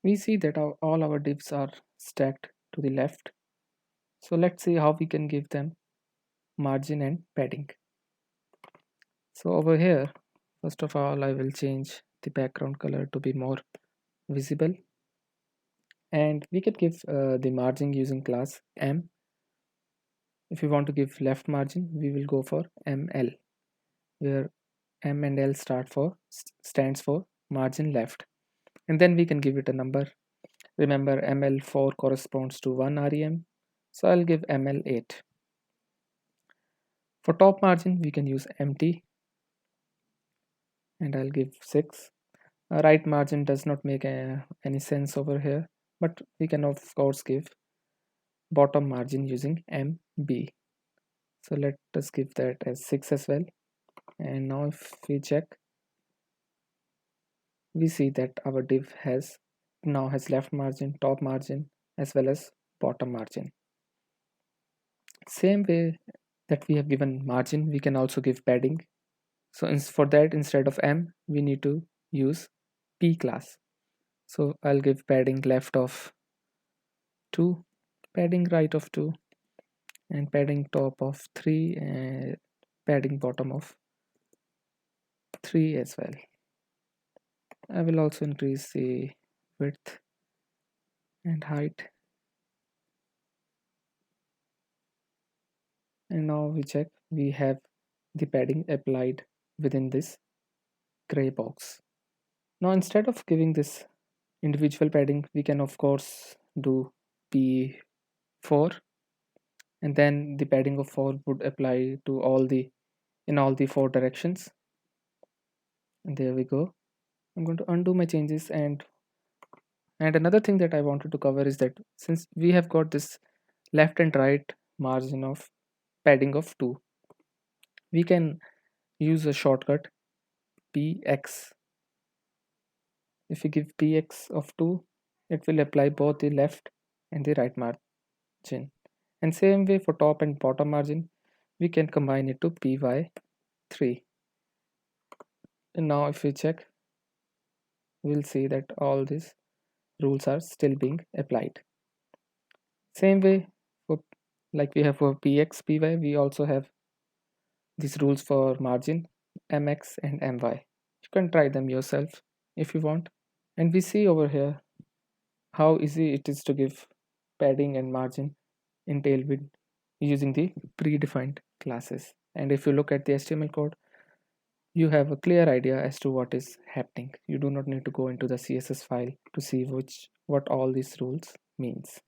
We see that all our divs are stacked to the left. So let's see how we can give them margin and padding. So over here, first of all, I will change the background color to be more visible, and we can give the margin using class M. If we want to give left margin, we will go for ML, where M and L stands for margin left, and then we can give it a number. Remember, ML4 corresponds to 1 REM, so I'll give ML8. For top margin, we can use MT, and I'll give 6. Right margin does not make any sense over here, but we can of course give bottom margin using MB. So let us give that as 6 as well. And now if we check, we see that our div now has left margin, top margin, as well as bottom margin. Same way that we have given margin, we can also give padding. So for that, instead of M, we need to use P class. So I'll give padding left of 2, padding right of 2, and padding top of 3, and padding bottom of 3 as well. I will also increase the width and height. And now we check, we have the padding applied within this gray box. Now instead of giving this individual padding, we can of course do P4, and then the padding of 4 would apply to all the 4 directions. And there we go. I'm going to undo my changes, and another thing that I wanted to cover is that since we have got this left and right margin of padding of 2, we can use a shortcut px. If we give px of 2, it will apply both the left and the right margin. And same way for top and bottom margin, we can combine it to py3. And now if we check, we'll see that all these rules are still being applied. Same way for, like we have for px, py, we also have these rules for margin mx and my. You can try them yourself if you want. And we see over here how easy it is to give padding and margin in Tailwind using the predefined classes. And if you look at the HTML code, you have a clear idea as to what is happening. You do not need to go into the CSS file to see what all these rules means.